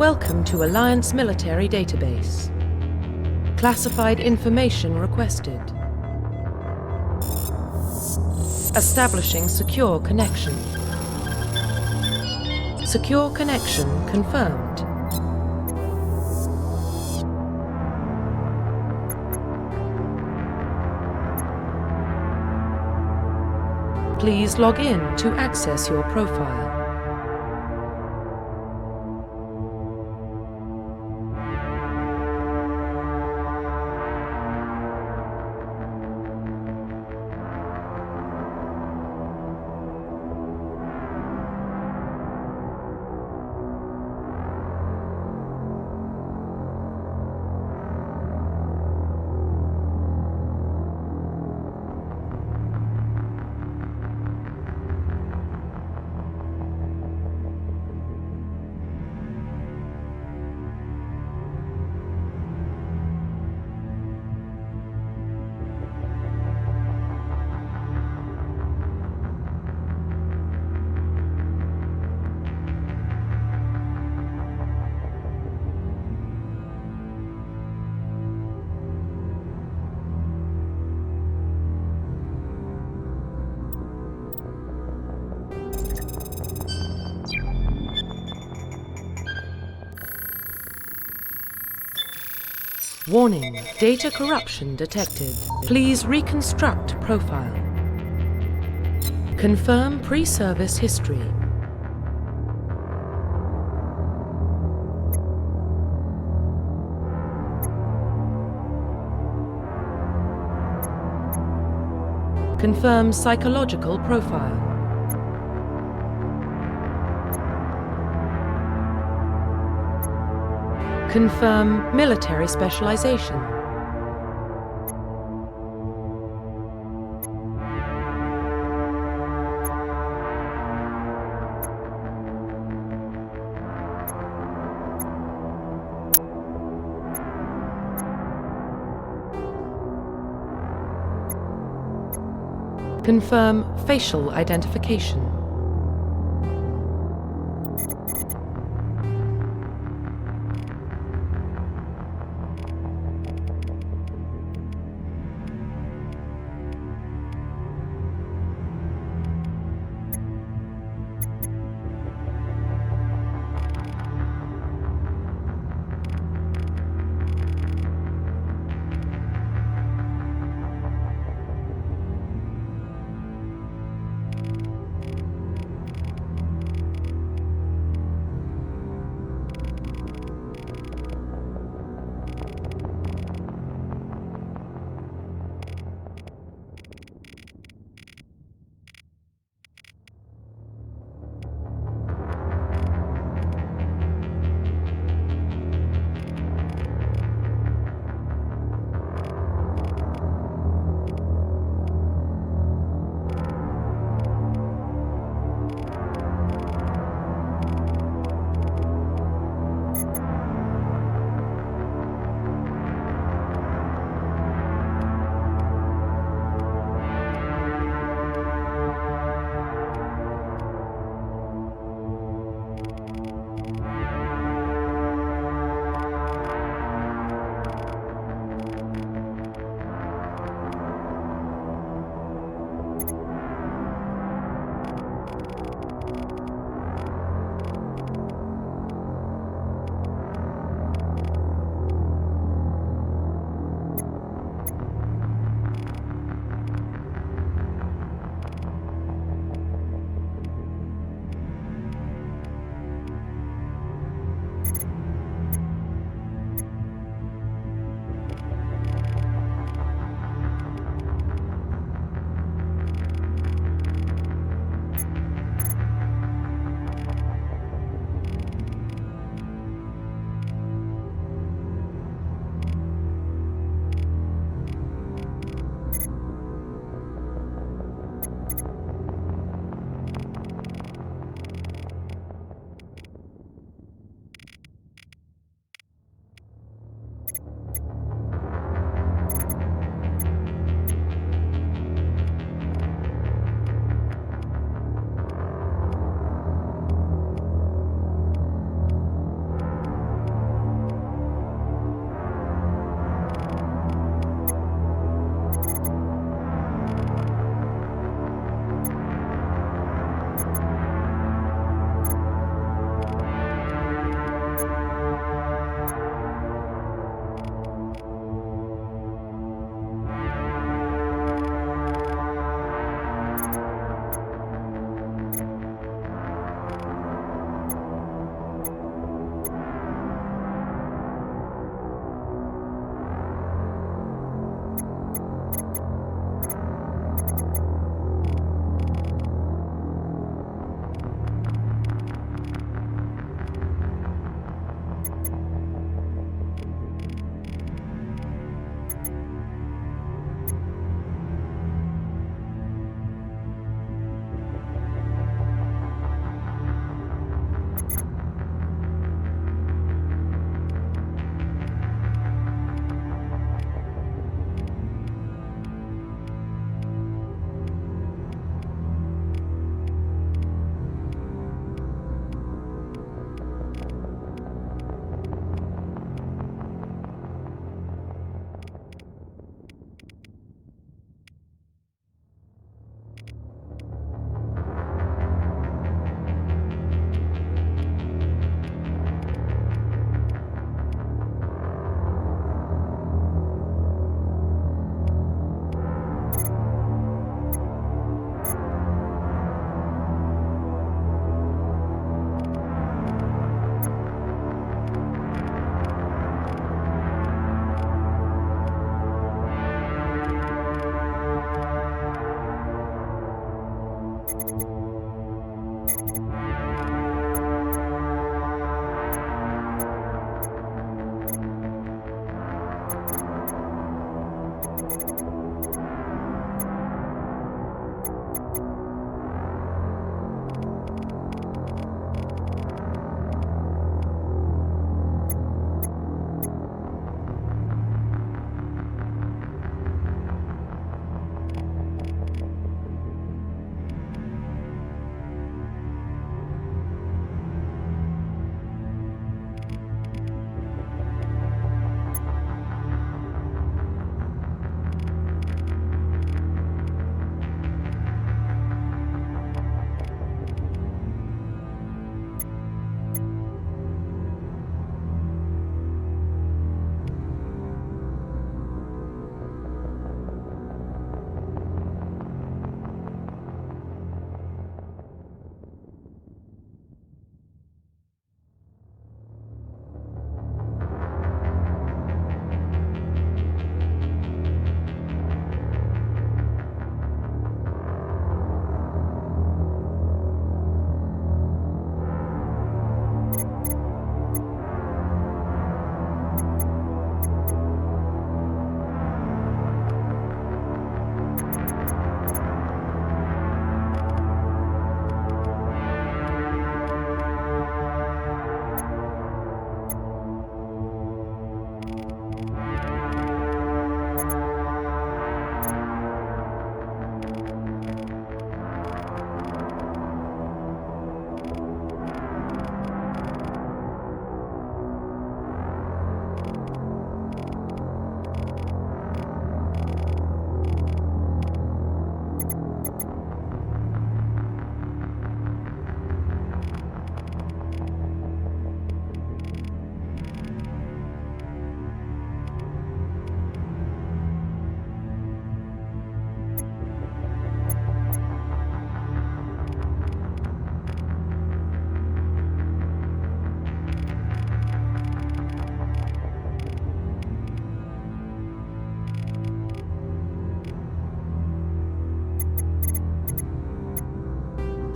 Welcome to Alliance Military Database. Classified information requested. Establishing secure connection. Secure connection confirmed. Please log in to access your profile. Warning, data corruption detected. Please reconstruct profile. Confirm pre-service history. Confirm psychological profile. Confirm military specialization. Confirm facial identification.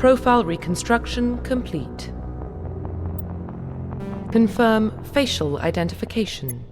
Profile reconstruction complete. Confirm facial identification.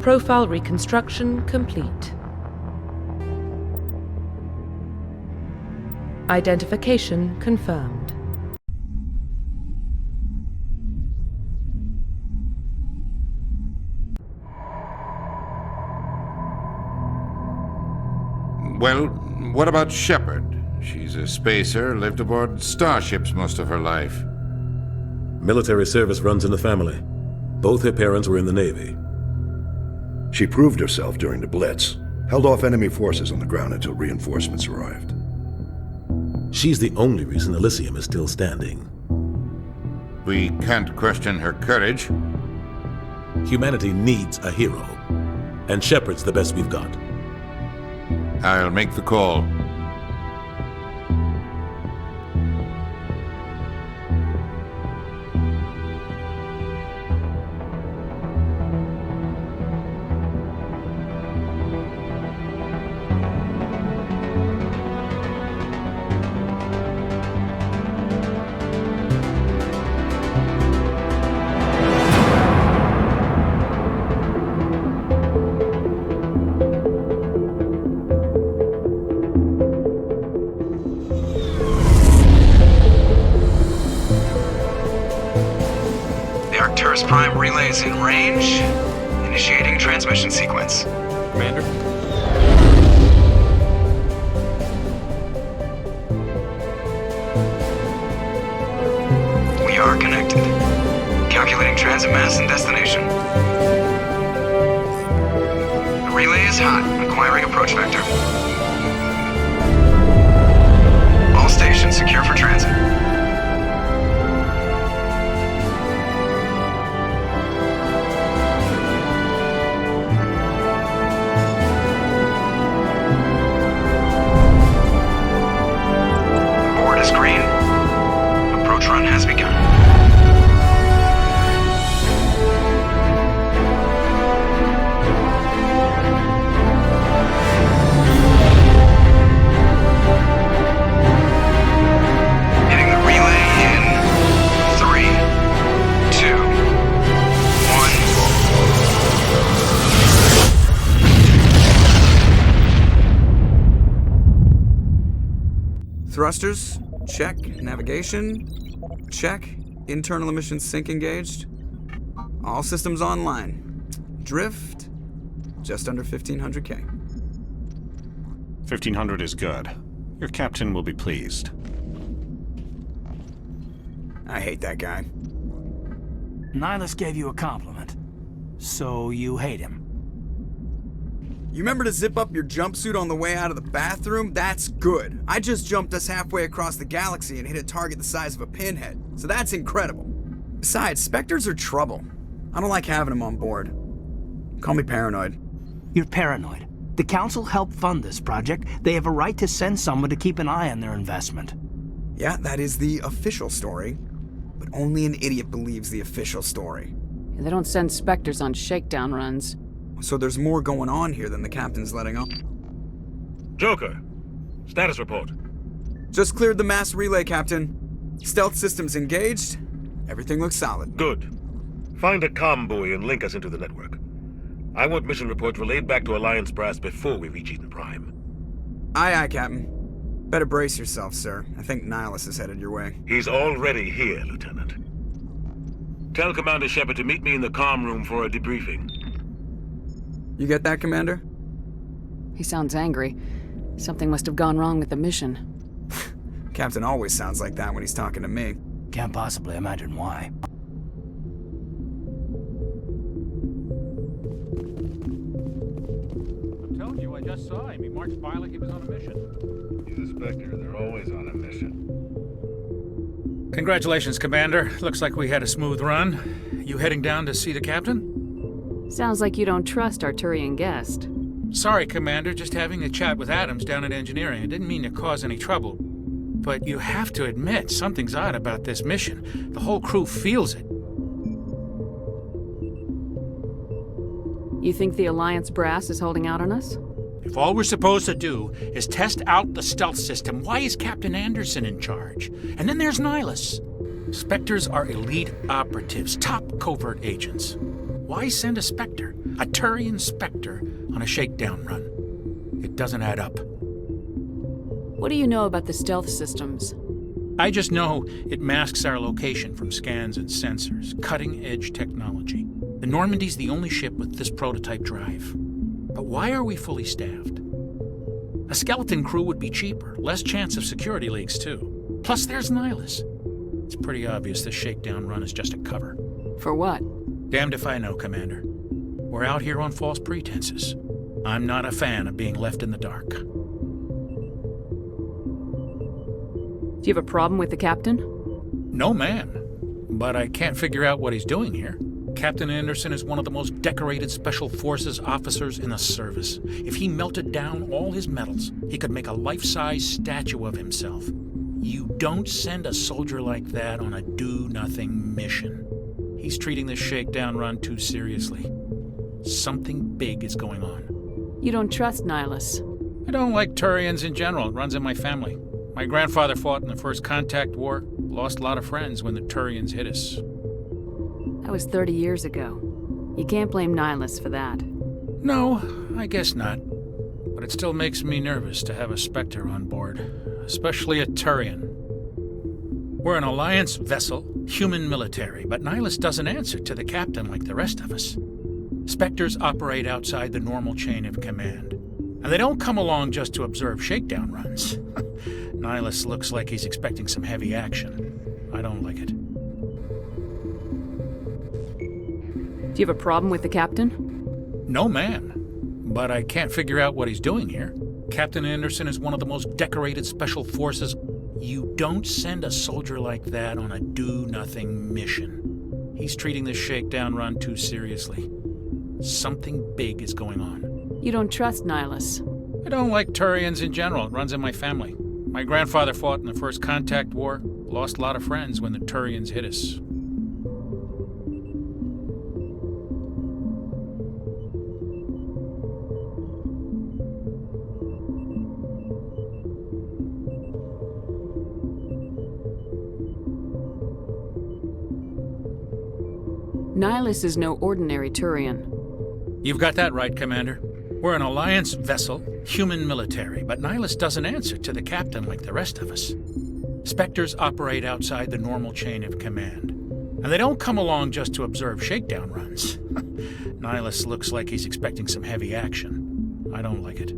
Profile reconstruction complete. Identification confirmed. Well, what about Shepard? She's a spacer, lived aboard starships most of her life. Military service runs in the family. Both her parents were in the Navy. She proved herself during the Blitz, held off enemy forces on the ground until reinforcements arrived. She's the only reason Elysium is still standing. We can't question her courage. Humanity needs a hero, and Shepard's the best we've got. I'll make the call. First prime relays in range. Initiating transmission sequence. Commander? We are connected. Calculating transit mass and destination. The relay is hot. Acquiring approach vector. All stations secure for transit. Board is green. Approach run has begun. Hitting the relay in 3, 2, 1. Thrusters, check. Navigation, check. Internal emissions sync engaged. All systems online. Drift, just under 1500K. 1500 is good. Your captain will be pleased. I hate that guy. Nihilus gave you a compliment. So you hate him. You remember to zip up your jumpsuit on the way out of the bathroom? That's good. I just jumped us halfway across the galaxy and hit a target the size of a pinhead, so that's incredible. Besides, Spectres are trouble. I don't like having them on board. Call me paranoid. You're paranoid. The Council helped fund this project. They have a right to send someone to keep an eye on their investment. Yeah, that is the official story. But only an idiot believes the official story. They don't send Spectres on shakedown runs. So there's more going on here than the captain's letting on. Joker, status report. Just cleared the mass relay, Captain. Stealth systems engaged. Everything looks solid. Good. Find a comm buoy and link us into the network. I want mission reports relayed back to Alliance brass before we reach Eden Prime. Aye, aye, Captain. Better brace yourself, sir. I think Nihilus is headed your way. He's already here, Lieutenant. Tell Commander Shepard to meet me in the comm room for a debriefing. You get that, Commander? He sounds angry. Something must have gone wrong with the mission. Captain always sounds like that when he's talking to me. Can't possibly imagine why. I told you, I just saw him. He marched by like he was on a mission. He's a Spectre. They're always on a mission. Congratulations, Commander. Looks like we had a smooth run. You heading down to see the captain? Sounds like you don't trust our Turian guest. Sorry, Commander. Just having a chat with Adams down at engineering. I didn't mean to cause any trouble. But you have to admit, something's odd about this mission. The whole crew feels it. You think the Alliance brass is holding out on us? If all we're supposed to do is test out the stealth system, why is Captain Anderson in charge? And then there's Nihilus. Spectres are elite operatives, top covert agents. Why send a Spectre, a Turian Spectre, on a shakedown run? It doesn't add up. What do you know about the stealth systems? I just know it masks our location from scans and sensors, cutting-edge technology. The Normandy's the only ship with this prototype drive. But why are we fully staffed? A skeleton crew would be cheaper, less chance of security leaks too. Plus there's Nihilus. It's pretty obvious this shakedown run is just a cover. For what? Damned if I know, Commander. We're out here on false pretenses. I'm not a fan of being left in the dark. Do you have a problem with the captain? No, man. But I can't figure out what he's doing here. Captain Anderson is one of the most decorated Special Forces officers in the service. If he melted down all his medals, he could make a life-size statue of himself. You don't send a soldier like that on a do-nothing mission. He's treating this shakedown run too seriously. Something big is going on. You don't trust Nihilus? I don't like Turians in general. It runs in my family. My grandfather fought in the First Contact War, lost a lot of friends when the Turians hit us. That was 30 years ago. You can't blame Nihilus for that. No, I guess not. But it still makes me nervous to have a Spectre on board, especially a Turian. We're an Alliance vessel, human military, but Nihilus doesn't answer to the captain like the rest of us. Spectres operate outside the normal chain of command, and they don't come along just to observe shakedown runs. Nihilus looks like he's expecting some heavy action. I don't like it. Do you have a problem with the captain? No, ma'am. But I can't figure out what he's doing here. Captain Anderson is one of the most decorated special forces. You don't send a soldier like that on a do-nothing mission. He's treating this shakedown run too seriously. Something big is going on. You don't trust Nihilus. I don't like Turians in general. It runs in my family. My grandfather fought in the First Contact War. Lost a lot of friends when the Turians hit us. Nihilus is no ordinary Turian. You've got that right, Commander. We're an Alliance vessel, human military, but Nihilus doesn't answer to the captain like the rest of us. Spectres operate outside the normal chain of command, and they don't come along just to observe shakedown runs. Nihilus looks like he's expecting some heavy action. I don't like it.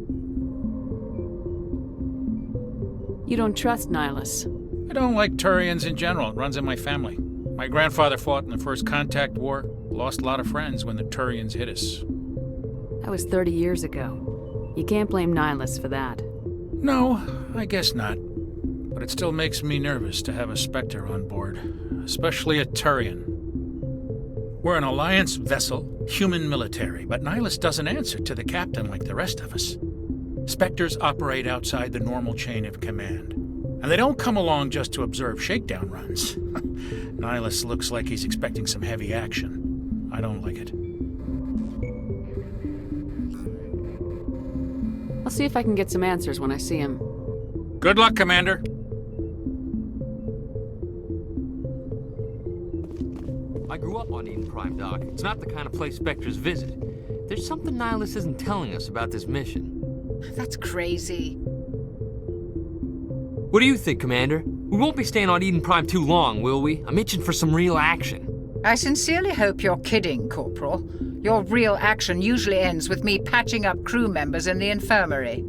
You don't trust Nihilus. I don't like Turians in general. It runs in my family. My grandfather fought in the First Contact War. Lost a lot of friends when the Turians hit us. That was 30 years ago. You can't blame Nihilus for that. No, I guess not. But it still makes me nervous to have a Spectre on board, especially a Turian. We're an Alliance vessel, human military, but Nihilus doesn't answer to the captain like the rest of us. Spectres operate outside the normal chain of command, and they don't come along just to observe shakedown runs. Nihilus looks like he's expecting some heavy action. I don't like it. I'll see if I can get some answers when I see him. Good luck, Commander. I grew up on Eden Prime, Doc. It's not the kind of place Spectres visit. There's something Nihilus isn't telling us about this mission. That's crazy. What do you think, Commander? We won't be staying on Eden Prime too long, will we? I'm itching for some real action. I sincerely hope you're kidding, Corporal. Your real action usually ends with me patching up crew members in the infirmary.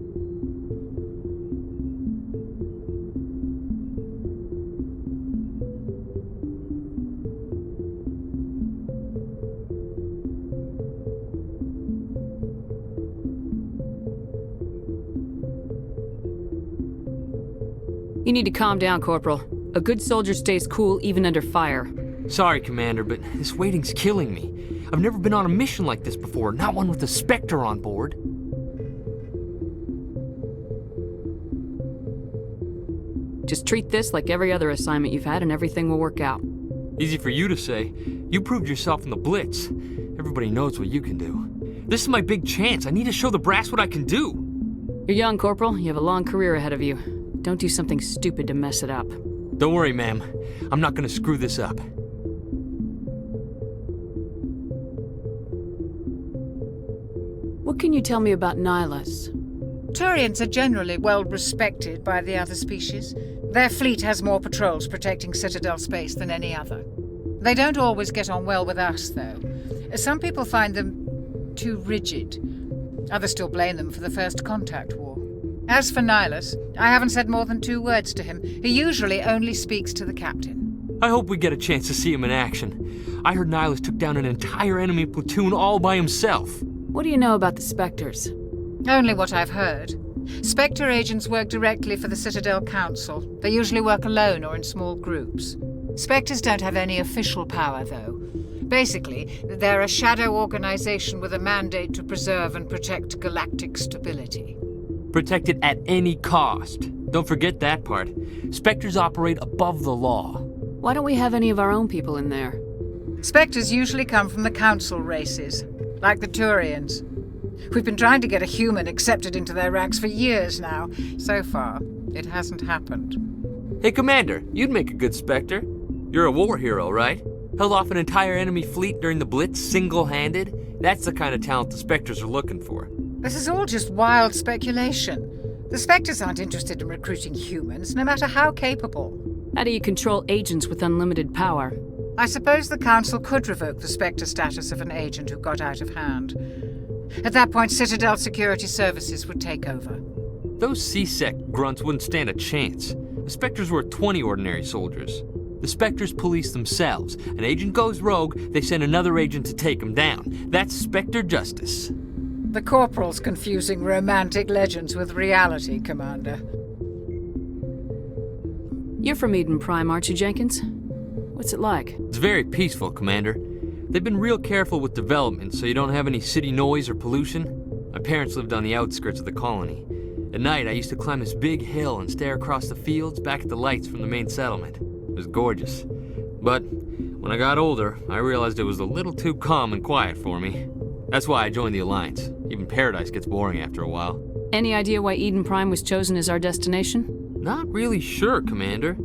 You need to calm down, Corporal. A good soldier stays cool even under fire. Sorry, Commander, but this waiting's killing me. I've never been on a mission like this before, not one with a Spectre on board. Just treat this like every other assignment you've had and everything will work out. Easy for you to say. You proved yourself in the Blitz. Everybody knows what you can do. This is my big chance. I need to show the brass what I can do. You're young, Corporal. You have a long career ahead of you. Don't do something stupid to mess it up. Don't worry, ma'am. I'm not gonna screw this up. What can you tell me about Nihilus? Turians are generally well respected by the other species. Their fleet has more patrols protecting Citadel space than any other. They don't always get on well with us, though. Some people find them too rigid. Others still blame them for the First Contact War. As for Nihilus, I haven't said more than 2 words to him. He usually only speaks to the captain. I hope we get a chance to see him in action. I heard Nihilus took down an entire enemy platoon all by himself. What do you know about the Spectres? Only what I've heard. Spectre agents work directly for the Citadel Council. They usually work alone or in small groups. Spectres don't have any official power, though. Basically, they're a shadow organization with a mandate to preserve and protect galactic stability. Protect it at any cost. Don't forget that part. Spectres operate above the law. Why don't we have any of our own people in there? Spectres usually come from the Council races, like the Turians. We've been trying to get a human accepted into their ranks for years now. So far, it hasn't happened. Hey, Commander, you'd make a good Spectre. You're a war hero, right? Held off an entire enemy fleet during the Blitz single-handed? That's the kind of talent the Spectres are looking for. This is all just wild speculation. The Spectres aren't interested in recruiting humans, no matter how capable. How do you control agents with unlimited power? I suppose the Council could revoke the Spectre status of an agent who got out of hand. At that point, Citadel Security Services would take over. Those C-Sec grunts wouldn't stand a chance. The Spectres were 20 ordinary soldiers. The Spectres police themselves. An agent goes rogue, they send another agent to take him down. That's Spectre justice. The Corporal's confusing romantic legends with reality, Commander. You're from Eden Prime, aren't you, Jenkins? What's it like? It's very peaceful, Commander. They've been real careful with development so you don't have any city noise or pollution. My parents lived on the outskirts of the colony. At night, I used to climb this big hill and stare across the fields back at the lights from the main settlement. It was gorgeous. But when I got older, I realized it was a little too calm and quiet for me. That's why I joined the Alliance. Even Paradise gets boring after a while. Any idea why Eden Prime was chosen as our destination? Not really sure, Commander.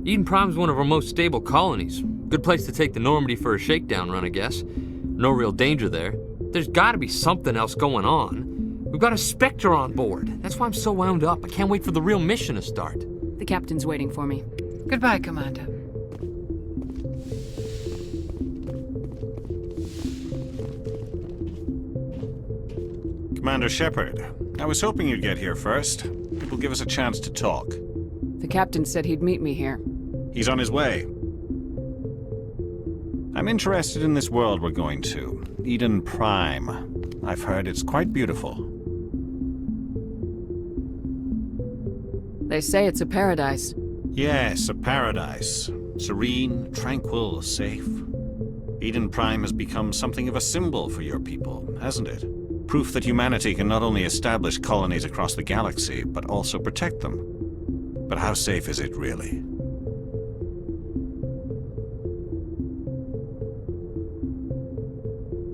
Eden Prime's one of our most stable colonies. Good place to take the Normandy for a shakedown run, I guess. No real danger there. There's gotta be something else going on. We've got a Spectre on board. That's why I'm so wound up. I can't wait for the real mission to start. The captain's waiting for me. Goodbye, Commander. Commander Shepard, I was hoping you'd get here first. It will give us a chance to talk. The captain said he'd meet me here. He's on his way. I'm interested in this world we're going to, Eden Prime. I've heard it's quite beautiful. They say it's a paradise. Yes, a paradise. Serene, tranquil, safe. Eden Prime has become something of a symbol for your people, hasn't it? Proof that humanity can not only establish colonies across the galaxy, but also protect them. But how safe is it, really?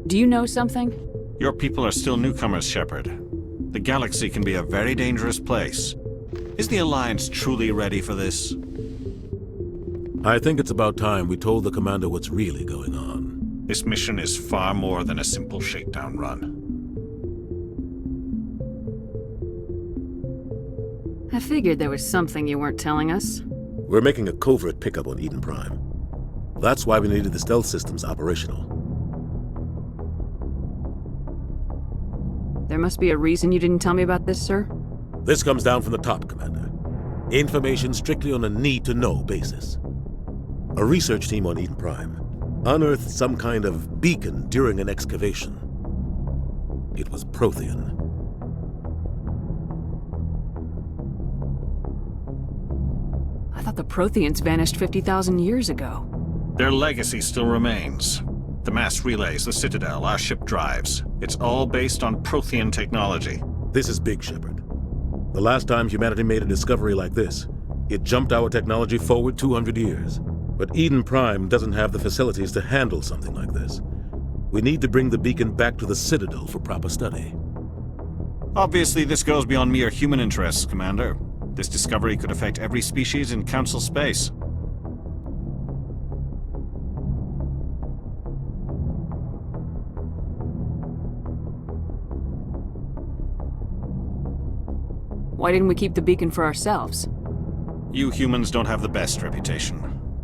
Do you know something? Your people are still newcomers, Shepard. The galaxy can be a very dangerous place. Is the Alliance truly ready for this? I think it's about time we told the Commander what's really going on. This mission is far more than a simple shakedown run. I figured there was something you weren't telling us. We're making a covert pickup on Eden Prime. That's why we needed the stealth systems operational. There must be a reason you didn't tell me about this, sir? This comes down from the top, Commander. Information strictly on a need-to-know basis. A research team on Eden Prime unearthed some kind of beacon during an excavation. It was Prothean. I thought the Protheans vanished 50,000 years ago. Their legacy still remains. The mass relays, the Citadel, our ship drives. It's all based on Prothean technology. This is big, Shepard. The last time humanity made a discovery like this, it jumped our technology forward 200 years. But Eden Prime doesn't have the facilities to handle something like this. We need to bring the beacon back to the Citadel for proper study. Obviously, this goes beyond mere human interests, Commander. This discovery could affect every species in Council space. Why didn't we keep the beacon for ourselves? You humans don't have the best reputation.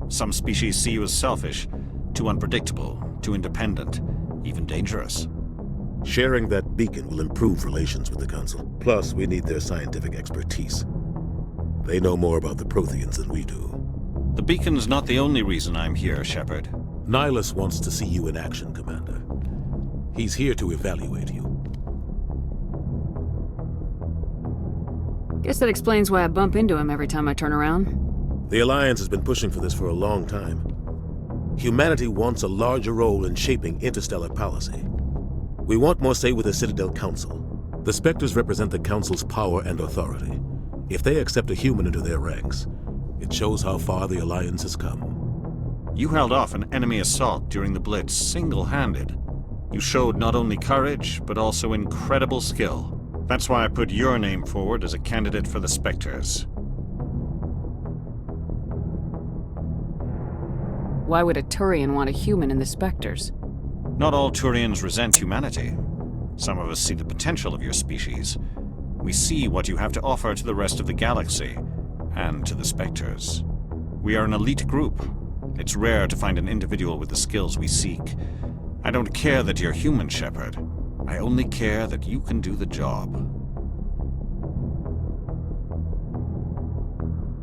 Some species see you as selfish, too unpredictable, too independent, even dangerous. Sharing that beacon will improve relations with the Council. Plus, we need their scientific expertise. They know more about the Protheans than we do. The beacon's not the only reason I'm here, Shepard. Nilhus wants to see you in action, Commander. He's here to evaluate you. Guess that explains why I bump into him every time I turn around. The Alliance has been pushing for this for a long time. Humanity wants a larger role in shaping interstellar policy. We want more say with the Citadel Council. The Spectres represent the Council's power and authority. If they accept a human into their ranks, it shows how far the Alliance has come. You held off an enemy assault during the Blitz single-handed. You showed not only courage, but also incredible skill. That's why I put your name forward as a candidate for the Spectres. Why would a Turian want a human in the Spectres? Not all Turians resent humanity. Some of us see the potential of your species. We see what you have to offer to the rest of the galaxy, and to the Spectres. We are an elite group. It's rare to find an individual with the skills we seek. I don't care that you're human, Shepard. I only care that you can do the job.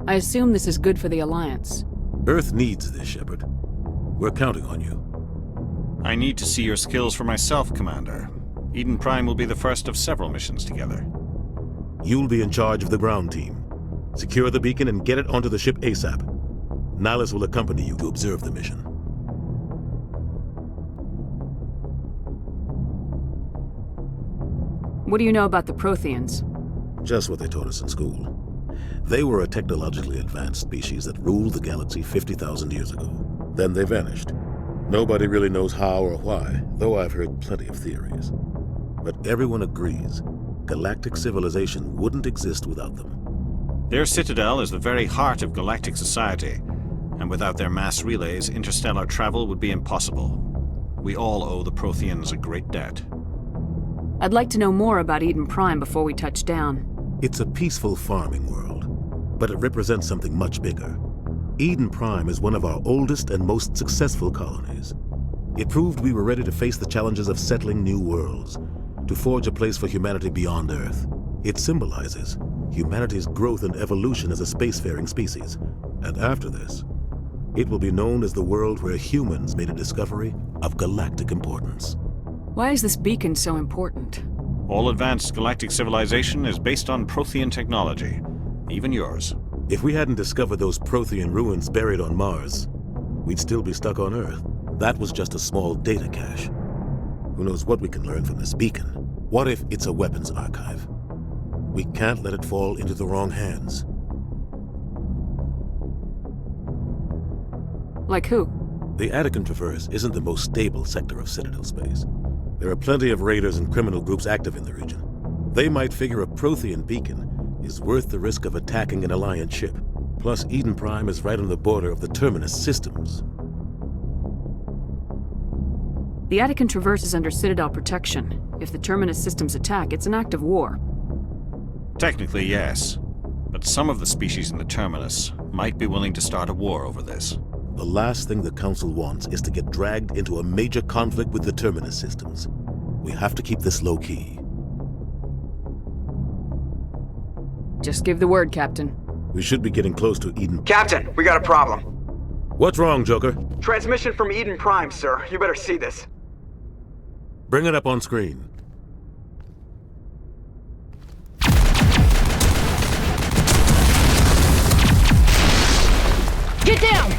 I assume this is good for the Alliance. Earth needs this, Shepard. We're counting on you. I need to see your skills for myself, Commander. Eden Prime will be the first of several missions together. You'll be in charge of the ground team. Secure the beacon and get it onto the ship ASAP. Nilhus will accompany you to observe the mission. What do you know about the Protheans? Just what they taught us in school. They were a technologically advanced species that ruled the galaxy 50,000 years ago. Then they vanished. Nobody really knows how or why, though I've heard plenty of theories. But everyone agrees, galactic civilization wouldn't exist without them. Their citadel is the very heart of galactic society, and without their mass relays, interstellar travel would be impossible. We all owe the Protheans a great debt. I'd like to know more about Eden Prime before we touch down. It's a peaceful farming world, but it represents something much bigger. Eden Prime is one of our oldest and most successful colonies. It proved we were ready to face the challenges of settling new worlds, to forge a place for humanity beyond Earth. It symbolizes humanity's growth and evolution as a spacefaring species. And after this, it will be known as the world where humans made a discovery of galactic importance. Why is this beacon so important? All advanced galactic civilization is based on Prothean technology, even yours. If we hadn't discovered those Prothean ruins buried on Mars, we'd still be stuck on Earth. That was just a small data cache. Who knows what we can learn from this beacon? What if it's a weapons archive? We can't let it fall into the wrong hands. Like who? The Attican Traverse isn't the most stable sector of Citadel space. There are plenty of raiders and criminal groups active in the region. They might figure a Prothean beacon is worth the risk of attacking an Alliance ship. Plus, Eden Prime is right on the border of the Terminus systems. The Attican Traverse is under Citadel protection. If the Terminus systems attack, it's an act of war. Technically, yes. But some of the species in the Terminus might be willing to start a war over this. The last thing the Council wants is to get dragged into a major conflict with the Terminus systems. We have to keep this low-key. Just give the word, Captain. We should be getting close to Eden. Captain, we got a problem. What's wrong, Joker? Transmission from Eden Prime, sir. You better see this. Bring it up on screen. Get down!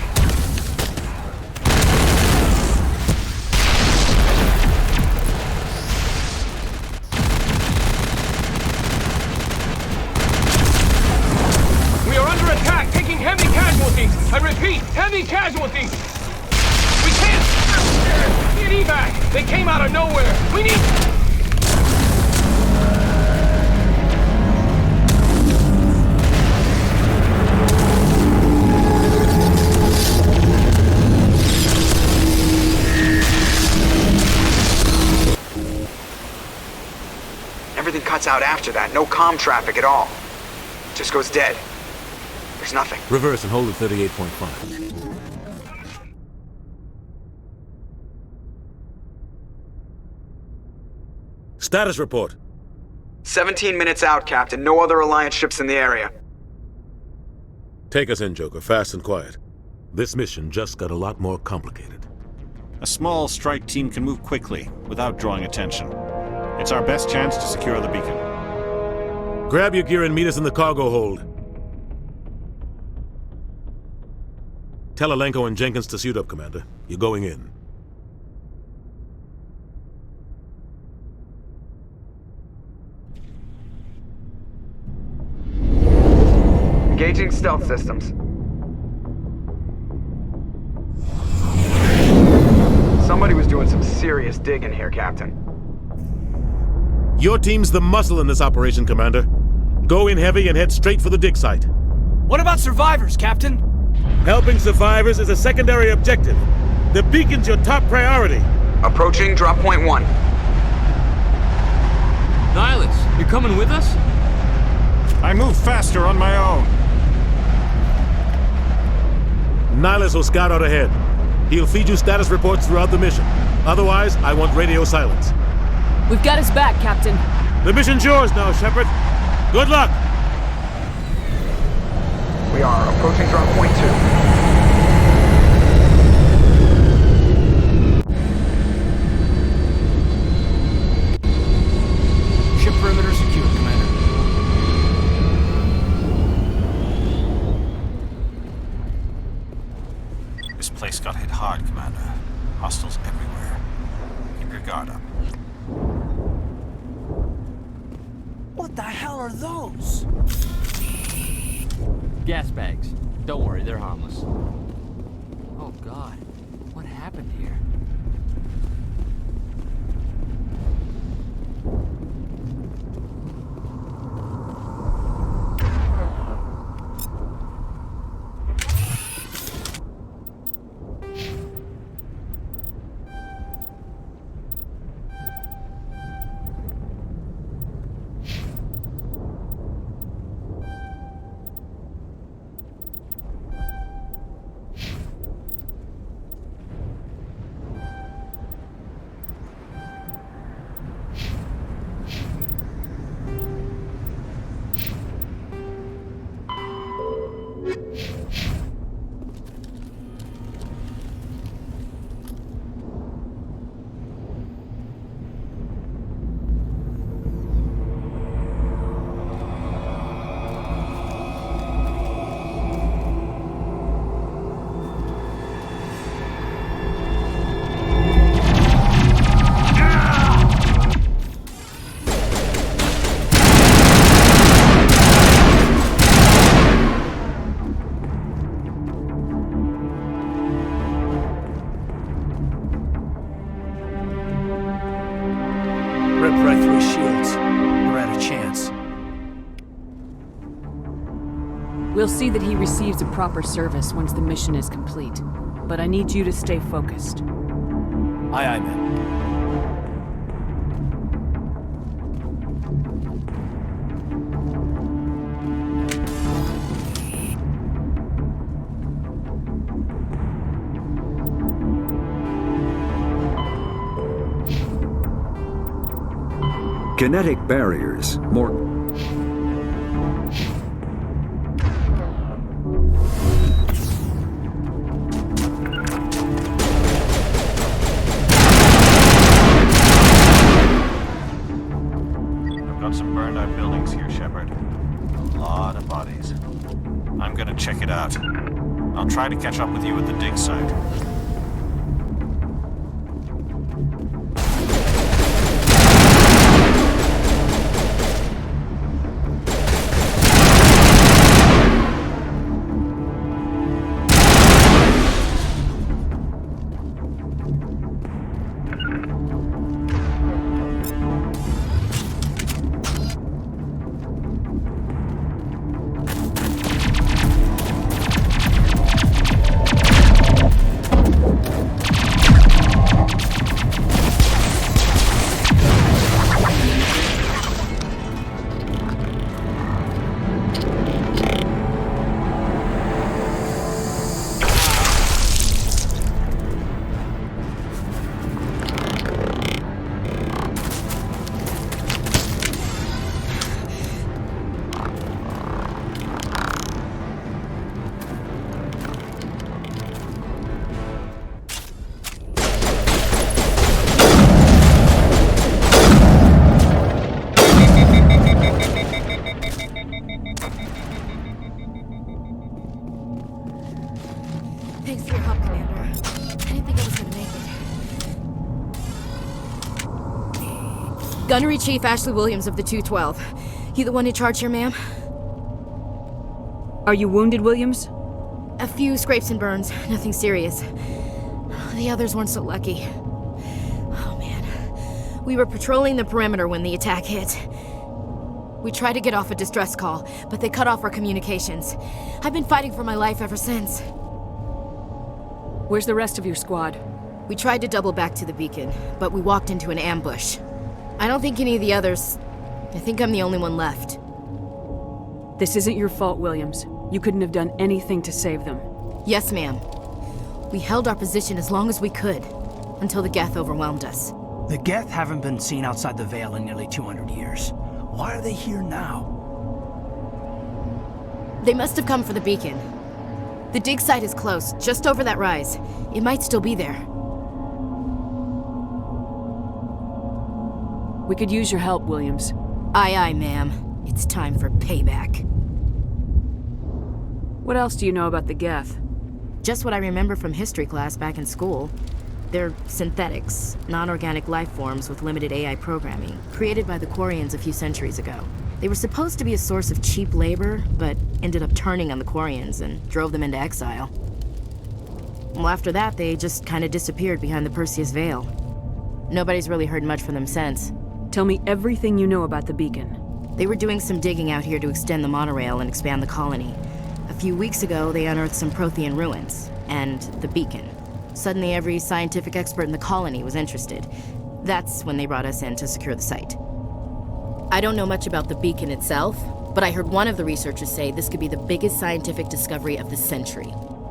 We are under attack, taking heavy casualties. I repeat, heavy casualties. We can't... Need evac. They came out of nowhere. We need... Everything cuts out after that. No comm traffic at all. Just goes dead. There's nothing. Reverse and hold at 38.5. Status report. 17 minutes out, Captain. No other Alliance ships in the area. Take us in, Joker, fast and quiet. This mission just got a lot more complicated. A small strike team can move quickly, without drawing attention. It's our best chance to secure the beacon. Grab your gear and meet us in the cargo hold. Tell Alenko and Jenkins to suit up, Commander. You're going in. Engaging stealth systems. Somebody was doing some serious digging here, Captain. Your team's the muscle in this operation, Commander. Go in heavy and head straight for the dig site. What about survivors, Captain? Helping survivors is a secondary objective. The beacon's your top priority. Approaching drop point 1. Nilhus, you're coming with us? I move faster on my own. Nilhus will scout out ahead. He'll feed you status reports throughout the mission. Otherwise, I want radio silence. We've got his back, Captain. The mission's yours now, Shepard. Good luck! We are approaching drop point 2. Ship perimeter secure, Commander. This place got hit hard, Commander. Hostiles everywhere. Keep your guard up. What the hell are those? Gas bags. Don't worry, they're harmless. Oh God, what happened here? We'll see that he receives a proper service once the mission is complete. But I need you to stay focused. Aye, aye, ma'am. Kinetic barriers, more... I've got some burned out buildings here, Shepard. A lot of bodies. I'm gonna check it out. I'll try to catch up with you at the dig site. Thanks for your help, Commander. I didn't think I was gonna make it. Gunnery Chief Ashley Williams of the 212. You the one in charge here, ma'am? Are you wounded, Williams? A few scrapes and burns. Nothing serious. The others weren't so lucky. Oh, man. We were patrolling the perimeter when the attack hit. We tried to get off a distress call, but they cut off our communications. I've been fighting for my life ever since. Where's the rest of your squad? We tried to double back to the beacon, but we walked into an ambush. I don't think any of the others... I think I'm the only one left. This isn't your fault, Williams. You couldn't have done anything to save them. Yes, ma'am. We held our position as long as we could, until the Geth overwhelmed us. The Geth haven't been seen outside the Veil in nearly 200 years. Why are they here now? They must have come for the beacon. The dig site is close, just over that rise. It might still be there. We could use your help, Williams. Aye, aye, ma'am. It's time for payback. What else do you know about the Geth? Just what I remember from history class back in school. They're synthetics, non-organic life forms with limited AI programming, created by the Quarians a few centuries ago. They were supposed to be a source of cheap labor, but ended up turning on the Quarians and drove them into exile. Well, after that, they just kind of disappeared behind the Perseus Veil. Nobody's really heard much from them since. Tell me everything you know about the beacon. They were doing some digging out here to extend the monorail and expand the colony. A few weeks ago, they unearthed some Prothean ruins, and the beacon. Suddenly, every scientific expert in the colony was interested. That's when they brought us in to secure the site. I don't know much about the beacon itself, but I heard one of the researchers say this could be the biggest scientific discovery of the century.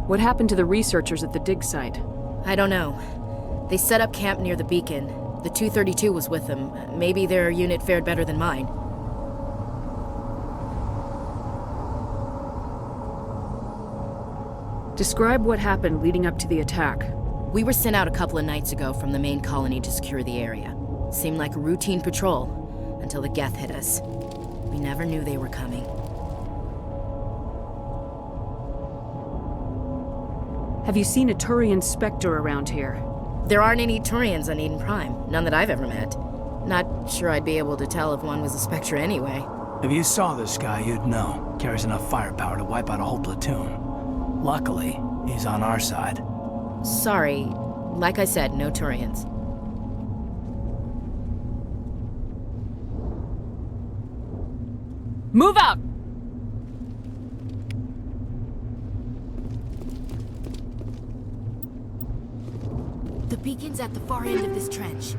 What happened to the researchers at the dig site? I don't know. They set up camp near the beacon. The 232 was with them. Maybe their unit fared better than mine. Describe what happened leading up to the attack. We were sent out a couple of nights ago from the main colony to secure the area. Seemed like a routine patrol, until the Geth hit us. We never knew they were coming. Have you seen a Turian Spectre around here? There aren't any Turians on Eden Prime. None that I've ever met. Not sure I'd be able to tell if one was a Spectre anyway. If you saw this guy, you'd know. Carries enough firepower to wipe out a whole platoon. Luckily, he's on our side. Sorry. Like I said, no Turians. Move out! The beacon's at the far end of this trench.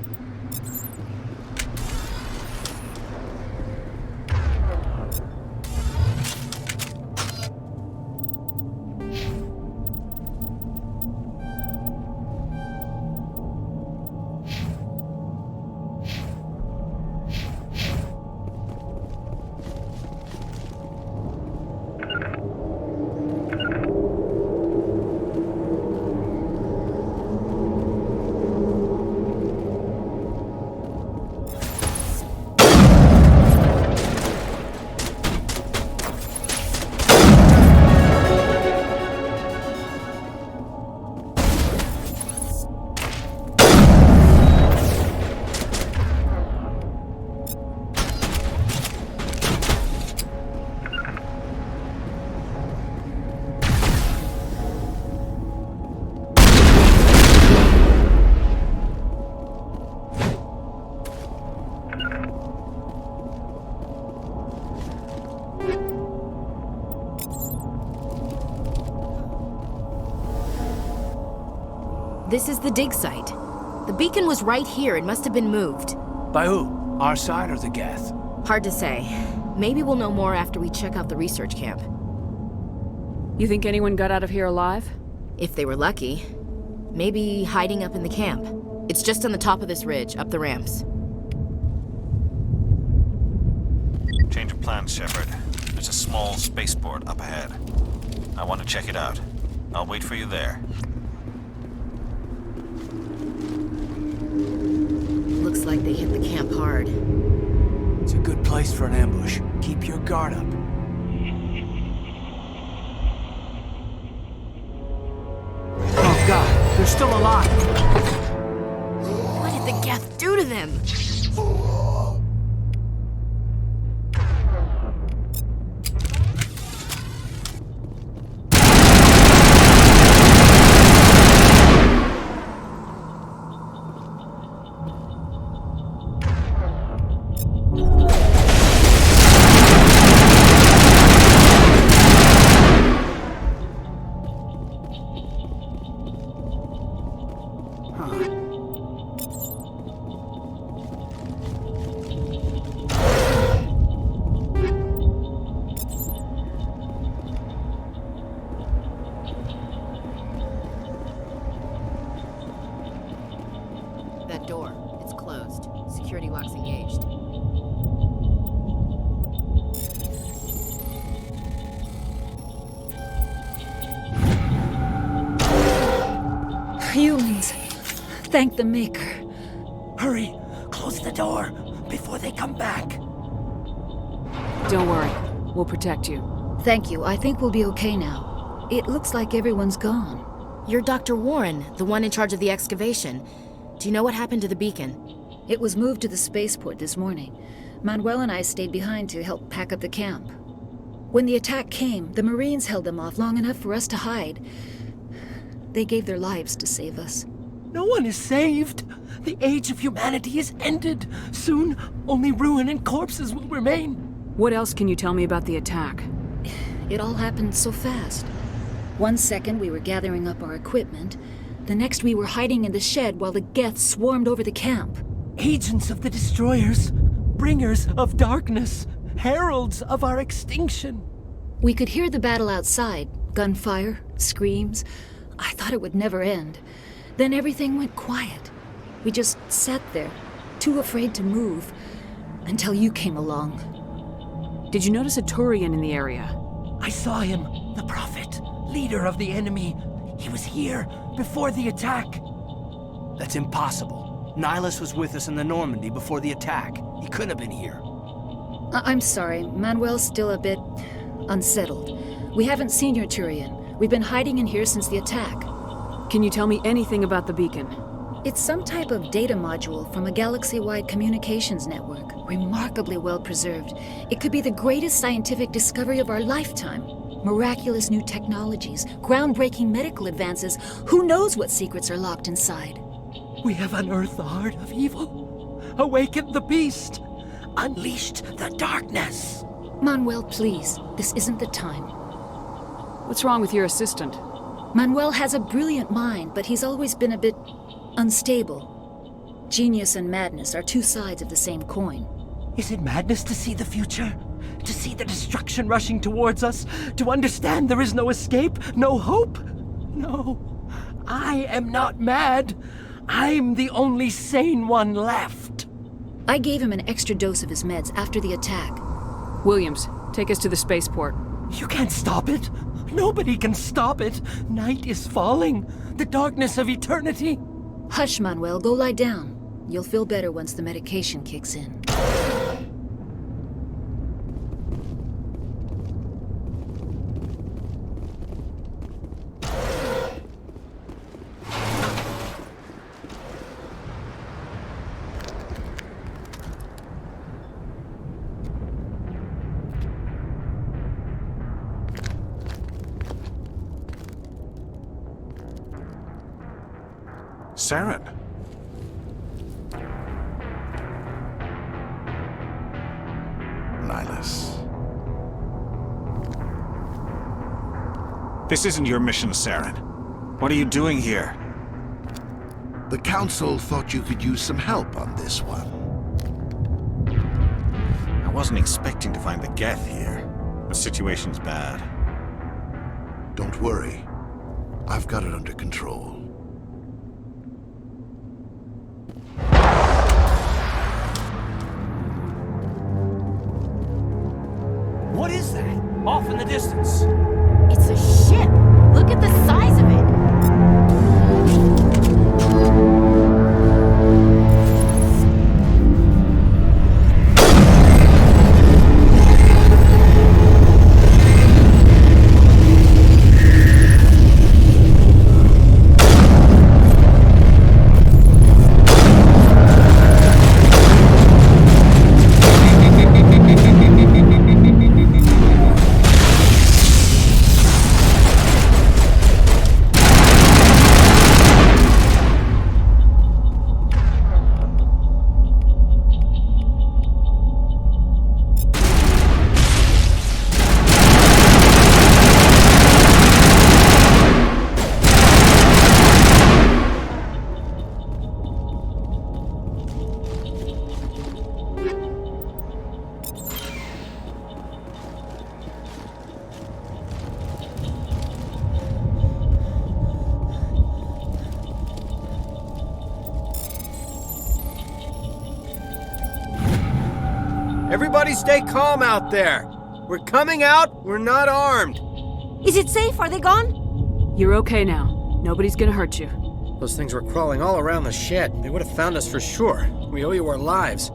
This is the dig site. The beacon was right here. It must have been moved. By who? Our side or the Geth? Hard to say. Maybe we'll know more after we check out the research camp. You think anyone got out of here alive? If they were lucky. Maybe hiding up in the camp. It's just on the top of this ridge, up the ramps. Change of plans, Shepard. There's a small spaceport up ahead. I want to check it out. I'll wait for you there. Looks like they hit the camp hard. It's a good place for an ambush. Keep your guard up. Oh god, they're still alive! What did the Geth do to them? door. It's closed. Security lock's engaged. Humans. Thank the Maker. Hurry! Close the door before they come back. Don't worry. We'll protect you. Thank you. I think we'll be okay now. It looks like everyone's gone. You're Dr. Warren, the one in charge of the excavation. Do you know what happened to the beacon? It was moved to the spaceport this morning. Manuel and I stayed behind to help pack up the camp. When the attack came, the Marines held them off long enough for us to hide. They gave their lives to save us. No one is saved. The age of humanity is ended. Soon, only ruin and corpses will remain. What else can you tell me about the attack? It all happened so fast. 1 second we were gathering up our equipment. The next we were hiding in the shed while the Geth swarmed over the camp. Agents of the Destroyers, bringers of darkness, heralds of our extinction. We could hear the battle outside. Gunfire, screams. I thought it would never end. Then everything went quiet. We just sat there, too afraid to move, until you came along. Did you notice a Turian in the area? I saw him, the Prophet, leader of the enemy. He was here before the attack. That's impossible. Nilhus was with us in the Normandy before the attack. He couldn't have been here. I'm sorry. Manuel's still a bit unsettled. We haven't seen your Turian. We've been hiding in here since the attack. Can you tell me anything about the beacon? It's some type of data module from a galaxy-wide communications network, remarkably well preserved. It could be the greatest scientific discovery of our lifetime. Miraculous new technologies, groundbreaking medical advances. Who knows what secrets are locked inside? We have unearthed the heart of evil, awakened the beast, unleashed the darkness. Manuel, please, this isn't the time. What's wrong with your assistant? Manuel has a brilliant mind, but he's always been a bit unstable. Genius and madness are two sides of the same coin. Is it madness to see the future? To see the destruction rushing towards us? To understand there is no escape? No hope? No. I am not mad. I'm the only sane one left. I gave him an extra dose of his meds after the attack. Williams, take us to the spaceport. You can't stop it. Nobody can stop it. Night is falling. The darkness of eternity. Hush, Manuel. Go lie down. You'll feel better once the medication kicks in. Saren. Nilhus. This isn't your mission, Saren. What are you doing here? The Council thought you could use some help on this one. I wasn't expecting to find the Geth here. The situation's bad. Don't worry. I've got it under control. What is that? Off in the distance. It's a ship. Look at the size of it. Everybody stay calm out there. We're coming out, we're not armed. Is it safe? Are they gone? You're okay now. Nobody's gonna hurt you. Those things were crawling all around the shed. They would have found us for sure. We owe you our lives.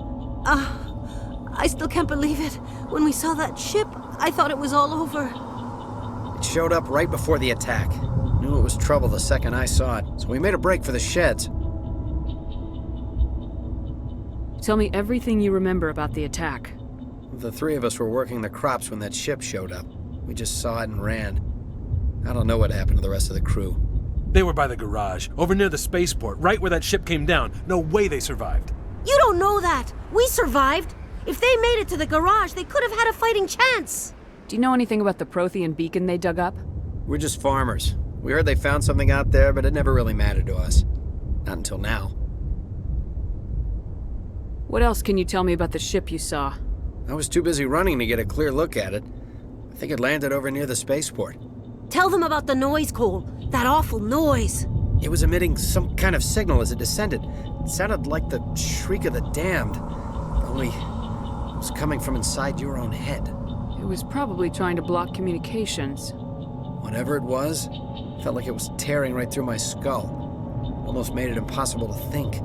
I still can't believe it. When we saw that ship, I thought it was all over. It showed up right before the attack. Knew it was trouble the second I saw it, so we made a break for the sheds. Tell me everything you remember about the attack. The three of us were working the crops when that ship showed up. We just saw it and ran. I don't know what happened to the rest of the crew. They were by the garage, over near the spaceport, right where that ship came down. No way they survived. You don't know that. We survived. If they made it to the garage, they could have had a fighting chance. Do you know anything about the Prothean beacon they dug up? We're just farmers. We heard they found something out there, but it never really mattered to us. Not until now. What else can you tell me about the ship you saw? I was too busy running to get a clear look at it. I think it landed over near the spaceport. Tell them about the noise, Cole. That awful noise. It was emitting some kind of signal as it descended. It sounded like the shriek of the damned. Only it was coming from inside your own head. It was probably trying to block communications. Whatever it was, felt like it was tearing right through my skull. Almost made it impossible to think.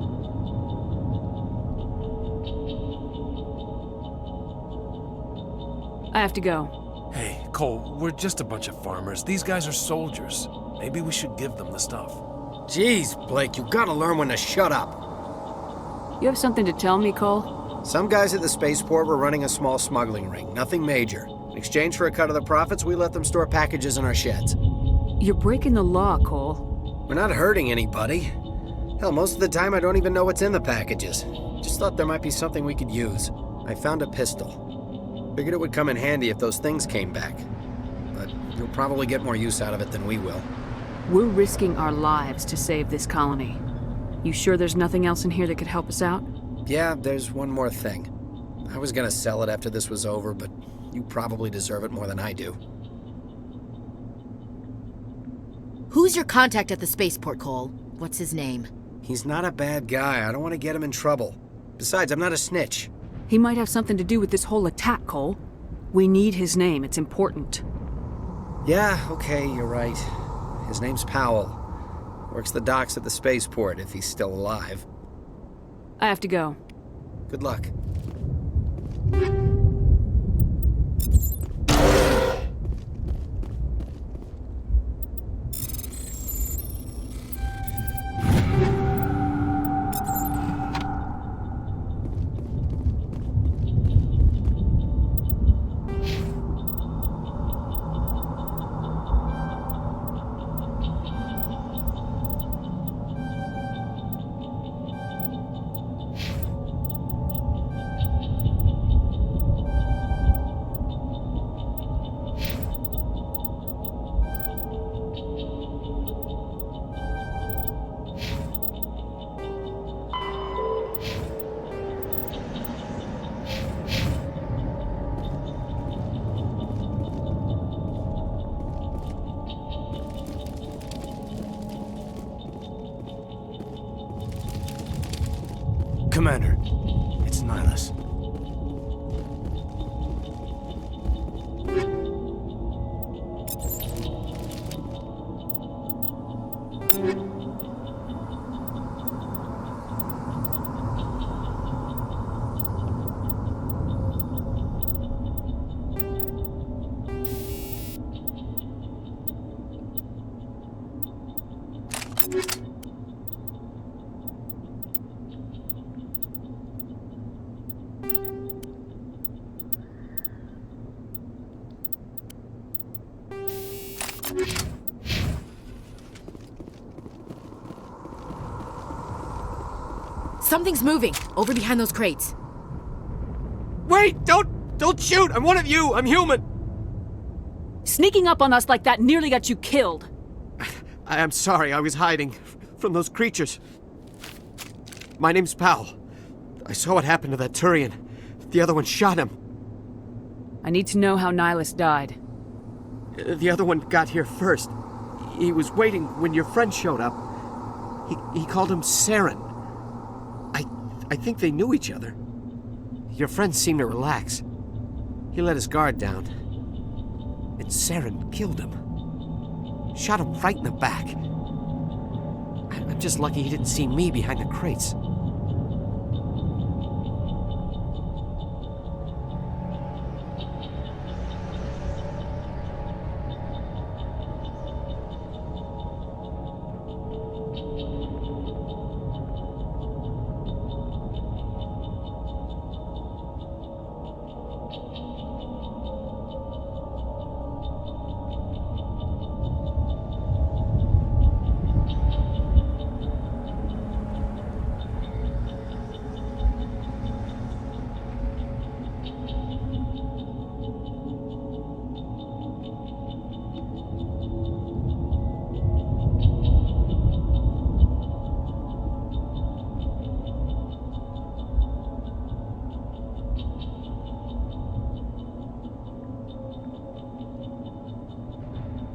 I have to go. Hey, Cole, we're just a bunch of farmers. These guys are soldiers. Maybe we should give them the stuff. Jeez, Blake, you gotta learn when to shut up. You have something to tell me, Cole? Some guys at the spaceport were running a small smuggling ring, nothing major. In exchange for a cut of the profits, we let them store packages in our sheds. You're breaking the law, Cole. We're not hurting anybody. Hell, most of the time I don't even know what's in the packages. Just thought there might be something we could use. I found a pistol. Figured it would come in handy if those things came back. But you'll probably get more use out of it than we will. We're risking our lives to save this colony. You sure there's nothing else in here that could help us out? Yeah, there's one more thing. I was gonna sell it after this was over, but you probably deserve it more than I do. Who's your contact at the spaceport, Cole? What's his name? He's not a bad guy. I don't want to get him in trouble. Besides, I'm not a snitch. He might have something to do with this whole attack, Cole. We need his name. It's important. Yeah, okay, you're right. His name's Powell. Works the docks at the spaceport, if he's still alive. I have to go. Good luck. Commander, it's Nilhus. Something's moving, over behind those crates. Wait! Don't shoot! I'm one of you! I'm human! Sneaking up on us like that nearly got you killed. I'm sorry, I was hiding from those creatures. My name's Powell. I saw what happened to that Turian. The other one shot him. I need to know how Nilhus died. The other one got here first. He was waiting when your friend showed up. He called him Saren. I think they knew each other. Your friend seemed to relax. He let his guard down. And Saren killed him. Shot him right in the back. I'm just lucky he didn't see me behind the crates.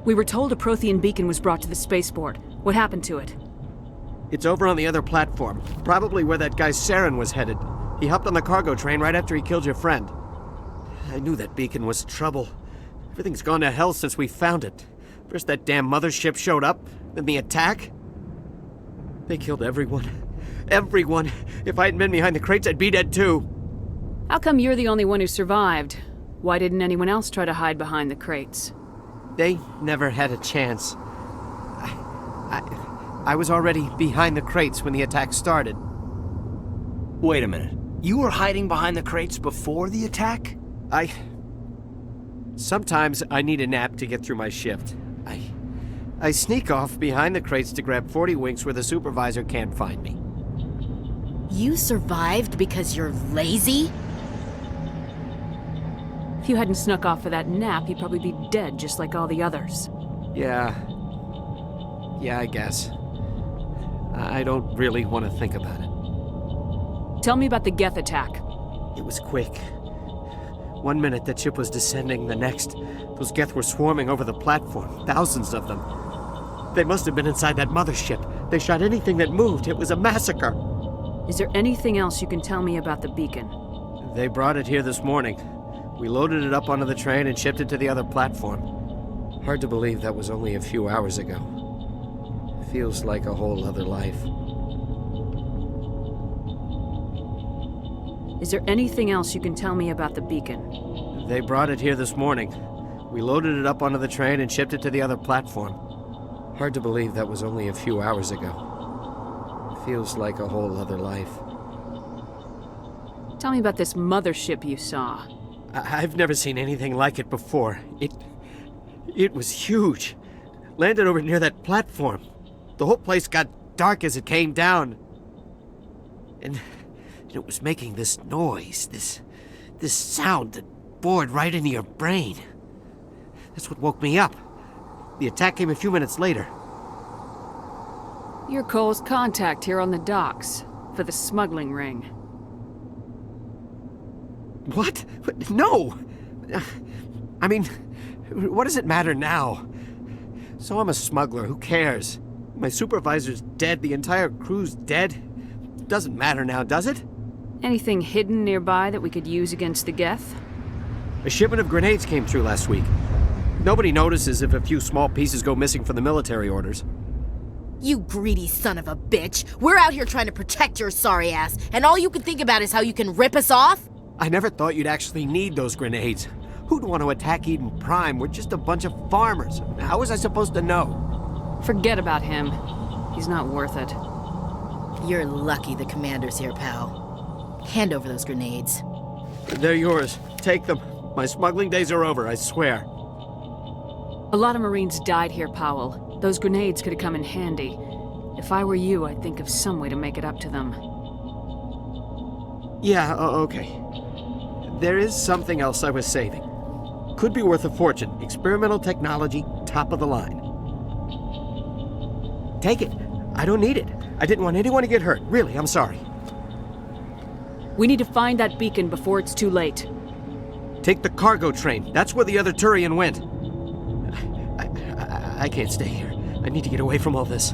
We were told a Prothean beacon was brought to the spaceport. What happened to it? It's over on the other platform. Probably where that guy Saren was headed. He hopped on the cargo train right after he killed your friend. I knew that beacon was trouble. Everything's gone to hell since we found it. First that damn mothership showed up, then the attack. They killed everyone. Everyone! If I hadn't been behind the crates, I'd be dead too. How come you're the only one who survived? Why didn't anyone else try to hide behind the crates? They never had a chance. I was already behind the crates when the attack started. Wait a minute. You were hiding behind the crates before the attack? Sometimes I need a nap to get through my shift. I sneak off behind the crates to grab 40 winks where the supervisor can't find me. You survived because you're lazy? If you hadn't snuck off for that nap, you'd probably be dead just like all the others. Yeah, I guess. I don't really want to think about it. Tell me about the Geth attack. It was quick. 1 minute that ship was descending, the next, those Geth were swarming over the platform, thousands of them. They must have been inside that mothership. They shot anything that moved. It was a massacre. Is there anything else you can tell me about the beacon? They brought it here this morning. We loaded it up onto the train and shipped it to the other platform. Hard to believe that was only a few hours ago. Feels like a whole other life. Is there anything else you can tell me about the beacon? They brought it here this morning. We loaded it up onto the train and shipped it to the other platform. Hard to believe that was only a few hours ago. Feels like a whole other life. Tell me about this mothership you saw. I've never seen anything like it before. It was huge. Landed over near that platform. The whole place got dark as it came down. And it was making this noise, this sound that bored right into your brain. That's what woke me up. The attack came a few minutes later. You're Cole's contact here on the docks for the smuggling ring. What? No! I mean, what does it matter now? So I'm a smuggler, who cares? My supervisor's dead, the entire crew's dead. Doesn't matter now, does it? Anything hidden nearby that we could use against the Geth? A shipment of grenades came through last week. Nobody notices if a few small pieces go missing from the military orders. You greedy son of a bitch! We're out here trying to protect your sorry ass, and all you can think about is how you can rip us off? I never thought you'd actually need those grenades. Who'd want to attack Eden Prime? We're just a bunch of farmers. How was I supposed to know? Forget about him. He's not worth it. You're lucky the commander's here, pal. Hand over those grenades. They're yours. Take them. My smuggling days are over, I swear. A lot of Marines died here, Powell. Those grenades could have come in handy. If I were you, I'd think of some way to make it up to them. Yeah, okay. There is something else I was saving. Could be worth a fortune. Experimental technology, top of the line. Take it. I don't need it. I didn't want anyone to get hurt. Really, I'm sorry. We need to find that beacon before it's too late. Take the cargo train. That's where the other Turian went. I can't stay here. I need to get away from all this.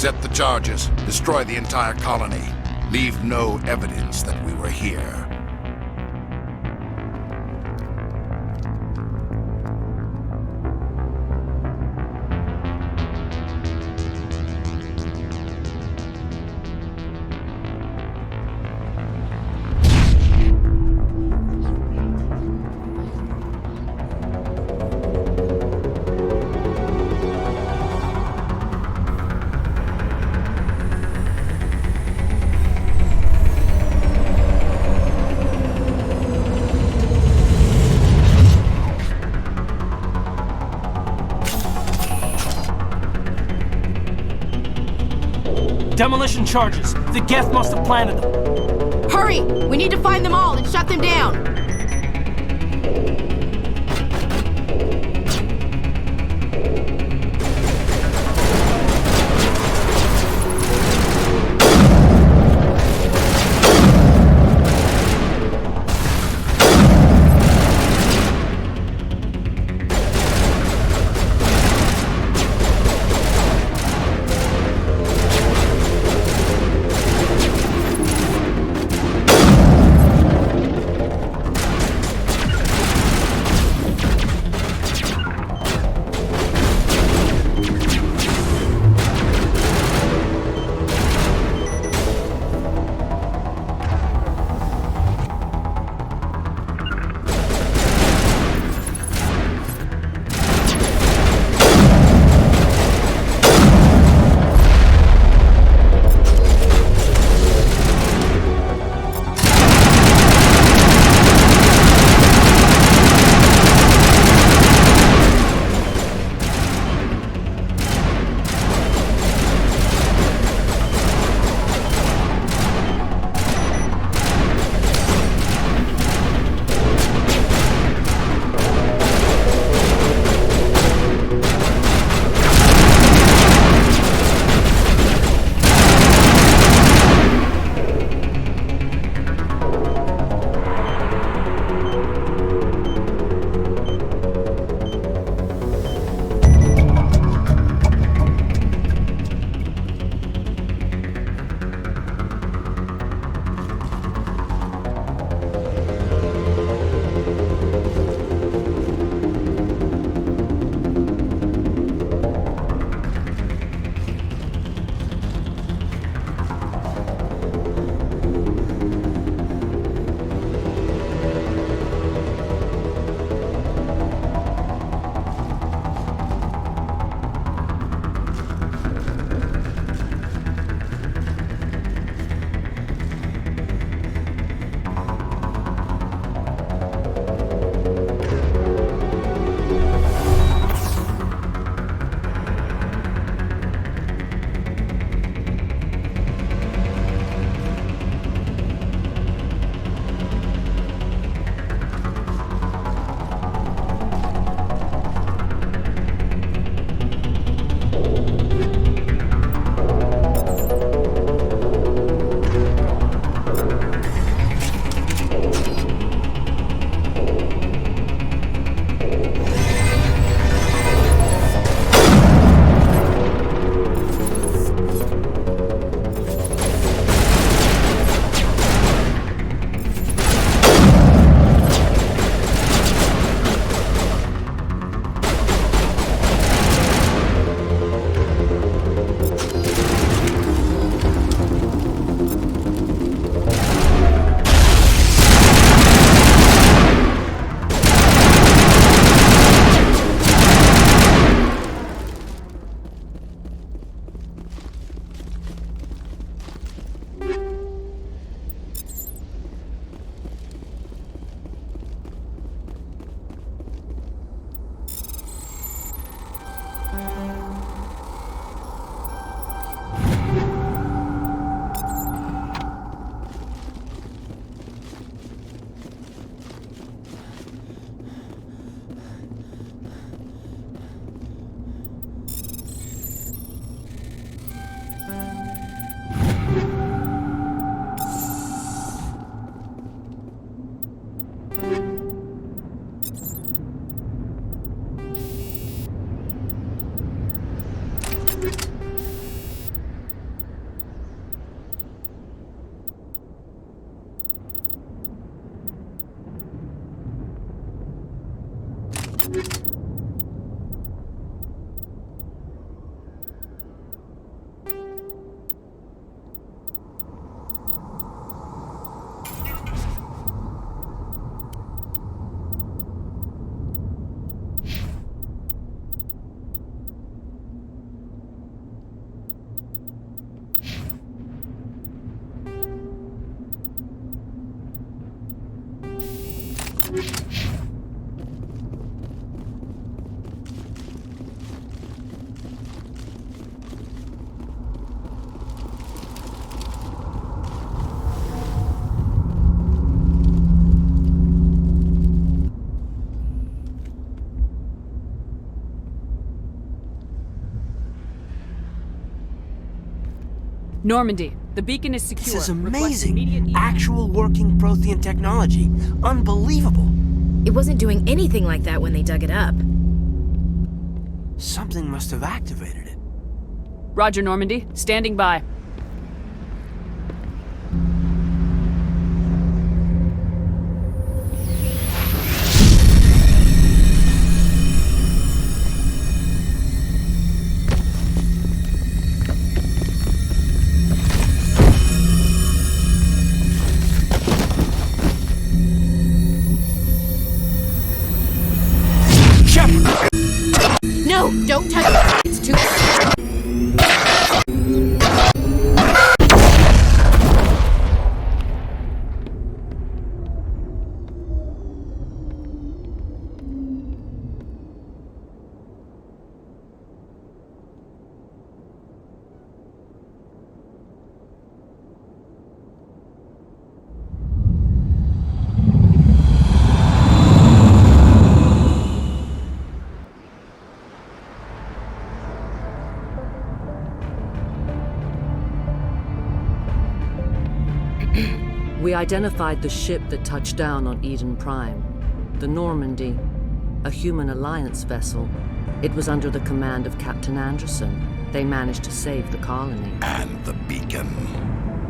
Set the charges. Destroy the entire colony. Leave no evidence that we were here. Demolition charges. The Geth must have planted them. Hurry! We need to find them all and shut them down! Normandy, the beacon is secure. This is Request amazing. immediate- Actual working Prothean technology. Unbelievable. It wasn't doing anything like that when they dug it up. Something must have activated it. Roger, Normandy. Standing by. No, don't touch it. It's too... We identified the ship that touched down on Eden Prime. The Normandy, a human alliance vessel. It was under the command of Captain Anderson. They managed to save the colony. And the beacon.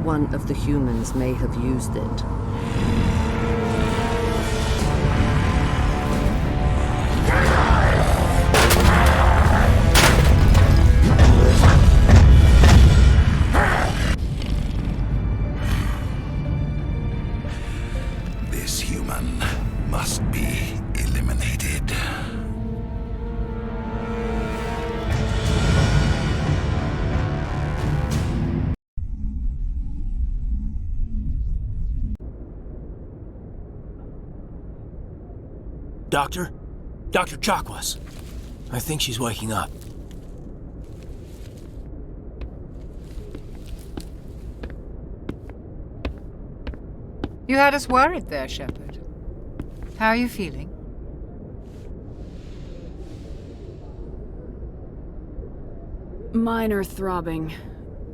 One of the humans may have used it. This human must be eliminated. Doctor? Dr. Chakwas. I think she's waking up. You had us worried there, Shepard. How are you feeling? Minor throbbing.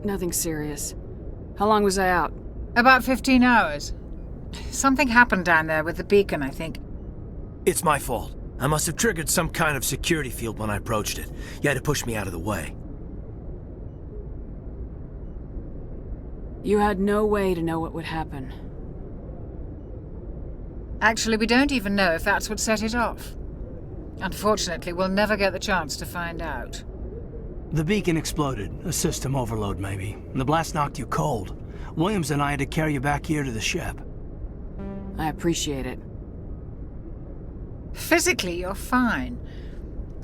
Nothing serious. How long was I out? About 15 hours. Something happened down there with the beacon, I think. It's my fault. I must have triggered some kind of security field when I approached it. You had to push me out of the way. You had no way to know what would happen. Actually, we don't even know if that's what set it off. Unfortunately, we'll never get the chance to find out. The beacon exploded. A system overload, maybe. The blast knocked you cold. Williams and I had to carry you back here to the ship. I appreciate it. Physically, you're fine.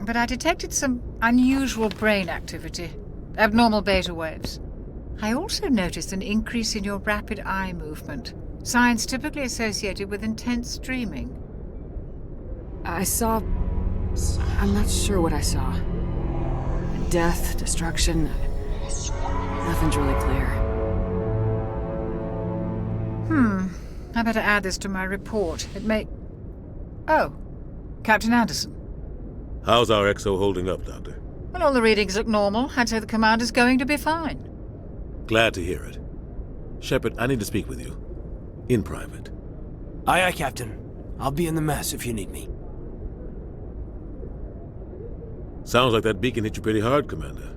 But I detected some unusual brain activity. Abnormal beta waves. I also noticed an increase in your rapid eye movement. Signs typically associated with intense dreaming. I saw... I'm not sure what I saw. Death, destruction... Nothing's really clear. I better add this to my report. It may... Oh. Captain Anderson. How's our XO holding up, Doctor? Well, all the readings look normal. I'd say the commander's going to be fine. Glad to hear it. Shepard, I need to speak with you. In private. Aye, aye, Captain. I'll be in the mess if you need me. Sounds like that beacon hit you pretty hard, Commander.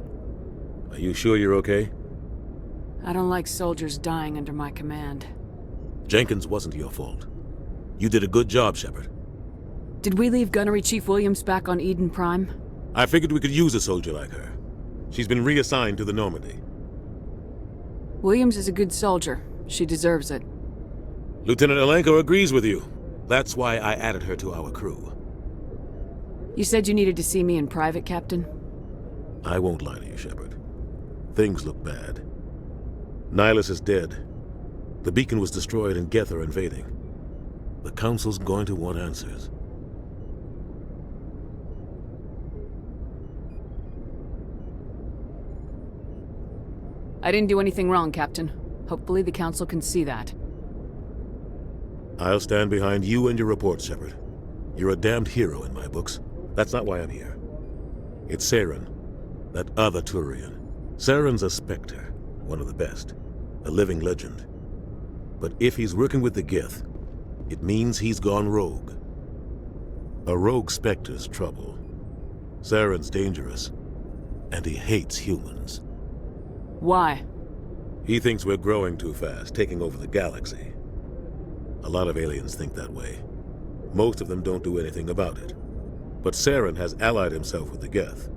Are you sure you're okay? I don't like soldiers dying under my command. Jenkins wasn't your fault. You did a good job, Shepard. Did we leave Gunnery Chief Williams back on Eden Prime? I figured we could use a soldier like her. She's been reassigned to the Normandy. Williams is a good soldier. She deserves it. Lieutenant Alenko agrees with you. That's why I added her to our crew. You said you needed to see me in private, Captain? I won't lie to you, Shepard. Things look bad. Nilhus is dead. The beacon was destroyed and Geth are invading. The Council's going to want answers. I didn't do anything wrong, Captain. Hopefully the Council can see that. I'll stand behind you and your report, Shepard. You're a damned hero in my books. That's not why I'm here. It's Saren, that other Turian. Saren's a Spectre, one of the best, a living legend. But if he's working with the Gith, it means he's gone rogue. A rogue Spectre's trouble. Saren's dangerous, and he hates humans. Why? He thinks we're growing too fast, taking over the galaxy. A lot of aliens think that way. Most of them don't do anything about it. But Saren has allied himself with the Geth.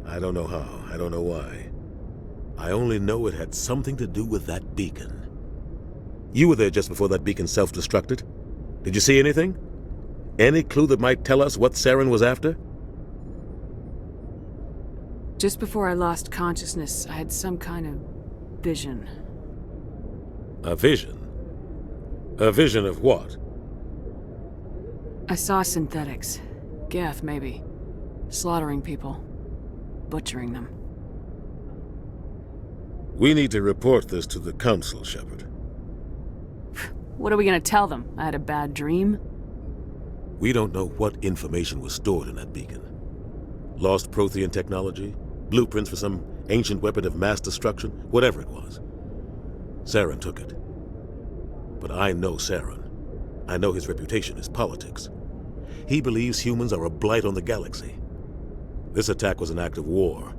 I don't know how, I don't know why. I only know it had something to do with that beacon. You were there just before that beacon self-destructed. Did you see anything? Any clue that might tell us what Saren was after? Just before I lost consciousness, I had some kind of vision. A vision? A vision of what? I saw synthetics. Geth, maybe. Slaughtering people. Butchering them. We need to report this to the Council, Shepard. What are we gonna tell them? I had a bad dream? We don't know what information was stored in that beacon. Lost Prothean technology? Blueprints for some ancient weapon of mass destruction? Whatever it was. Saren took it. But I know Saren. I know his reputation is politics. He believes humans are a blight on the galaxy. This attack was an act of war.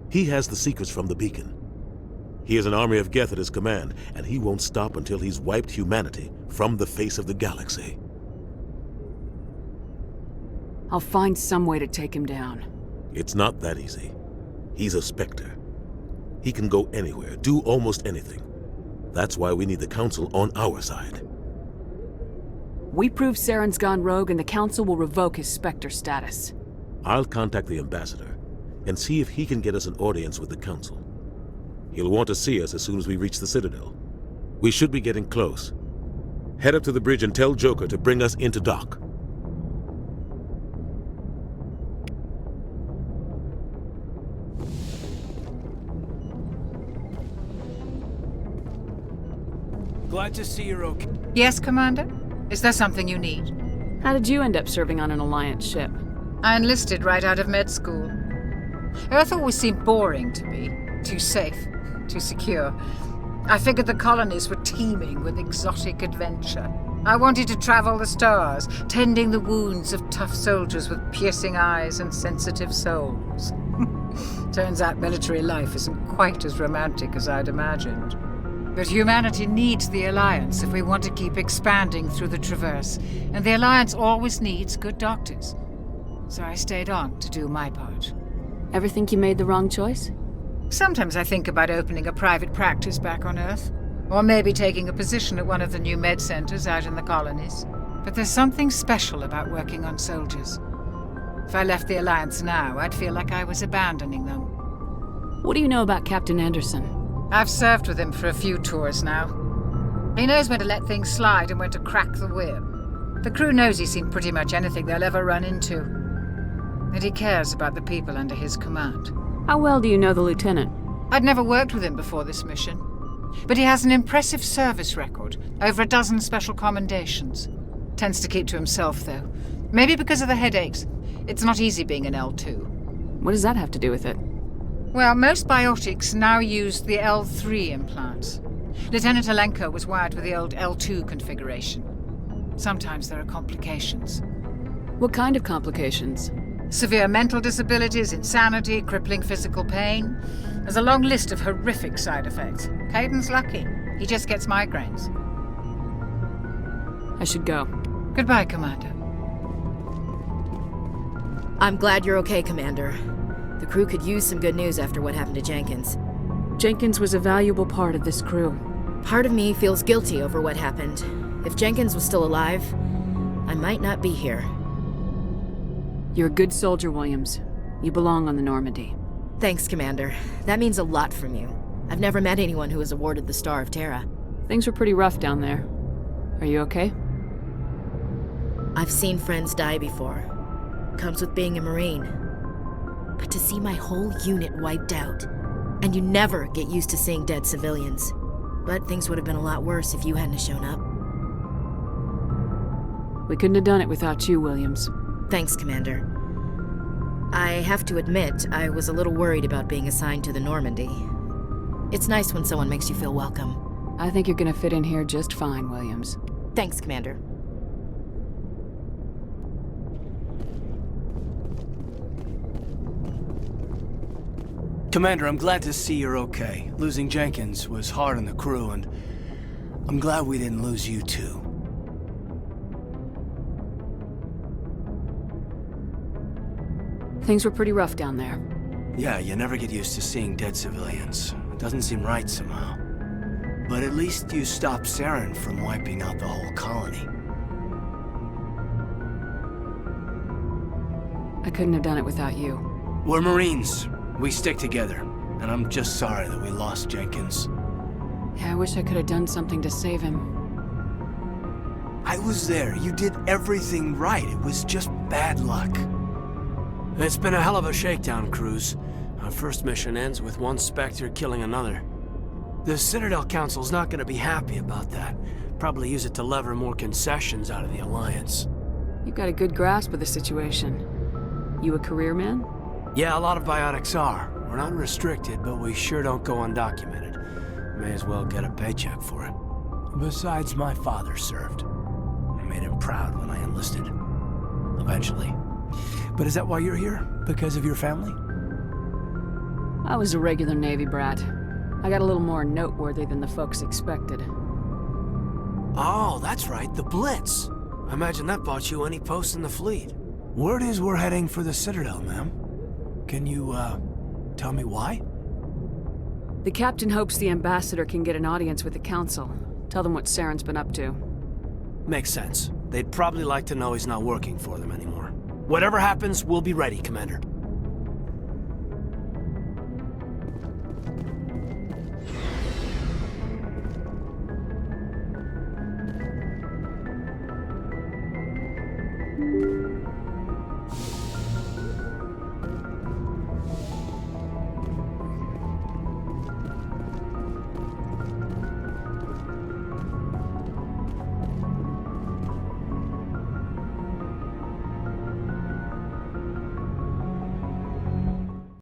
He has the secrets from the beacon. He has an army of Geth at his command, and he won't stop until he's wiped humanity from the face of the galaxy. I'll find some way to take him down. It's not that easy. He's a Spectre. He can go anywhere, do almost anything. That's why we need the Council on our side. We prove Saren's gone rogue and the Council will revoke his Spectre status. I'll contact the Ambassador and see if he can get us an audience with the Council. He'll want to see us as soon as we reach the Citadel. We should be getting close. Head up to the bridge and tell Joker to bring us into dock. Glad to see you're okay. Yes, Commander? Is there something you need? How did you end up serving on an Alliance ship? I enlisted right out of med school. Earth always seemed boring to me. Too safe, too secure. I figured the colonies were teeming with exotic adventure. I wanted to travel the stars, tending the wounds of tough soldiers with piercing eyes and sensitive souls. Turns out military life isn't quite as romantic as I'd imagined. But humanity needs the Alliance if we want to keep expanding through the Traverse, and the Alliance always needs good doctors. So I stayed on to do my part. Ever think you made the wrong choice? Sometimes I think about opening a private practice back on Earth, or maybe taking a position at one of the new med centers out in the colonies. But there's something special about working on soldiers. If I left the Alliance now, I'd feel like I was abandoning them. What do you know about Captain Anderson? I've served with him for a few tours now. He knows when to let things slide and when to crack the whip. The crew knows he's seen pretty much anything they'll ever run into. And he cares about the people under his command. How well do you know the Lieutenant? I'd never worked with him before this mission. But he has an impressive service record, over a dozen special commendations. Tends to keep to himself, though. Maybe because of the headaches. It's not easy being an L2. What does that have to do with it? Well, most biotics now use the L3 implants. Lieutenant Alenko was wired with the old L2 configuration. Sometimes there are complications. What kind of complications? Severe mental disabilities, insanity, crippling physical pain. There's a long list of horrific side effects. Caden's lucky. He just gets migraines. I should go. Goodbye, Commander. I'm glad you're okay, Commander. The crew could use some good news after what happened to Jenkins. Jenkins was a valuable part of this crew. Part of me feels guilty over what happened. If Jenkins was still alive, I might not be here. You're a good soldier, Williams. You belong on the Normandy. Thanks, Commander. That means a lot from you. I've never met anyone who was awarded the Star of Terra. Things were pretty rough down there. Are you okay? I've seen friends die before. Comes with being a Marine. But to see my whole unit wiped out, and you never get used to seeing dead civilians. But things would have been a lot worse if you hadn't shown up. We couldn't have done it without you, Williams. Thanks, Commander. I have to admit, I was a little worried about being assigned to the Normandy. It's nice when someone makes you feel welcome. I think you're gonna fit in here just fine, Williams. Thanks, Commander. Commander, I'm glad to see you're okay. Losing Jenkins was hard on the crew, and I'm glad we didn't lose you too. Things were pretty rough down there. Yeah, you never get used to seeing dead civilians. It doesn't seem right somehow. But at least you stopped Saren from wiping out the whole colony. I couldn't have done it without you. We're Marines. We stick together. And I'm just sorry that we lost Jenkins. Yeah, I wish I could have done something to save him. I was there. You did everything right. It was just bad luck. It's been a hell of a shakedown, Cruz. Our first mission ends with one Spectre killing another. The Citadel Council's not gonna be happy about that. Probably use it to lever more concessions out of the Alliance. You've got a good grasp of the situation. You a career man? Yeah, a lot of biotics are. We're not restricted, but we sure don't go undocumented. May as well get a paycheck for it. Besides, my father served. I made him proud when I enlisted. Eventually. But is that why you're here? Because of your family? I was a regular Navy brat. I got a little more noteworthy than the folks expected. Oh, that's right, the Blitz. I imagine that bought you any post in the fleet. Word is we're heading for the Citadel, ma'am. Can you, tell me why? The captain hopes the ambassador can get an audience with the council. Tell them what Saren's been up to. Makes sense. They'd probably like to know he's not working for them anymore. Whatever happens, we'll be ready, Commander.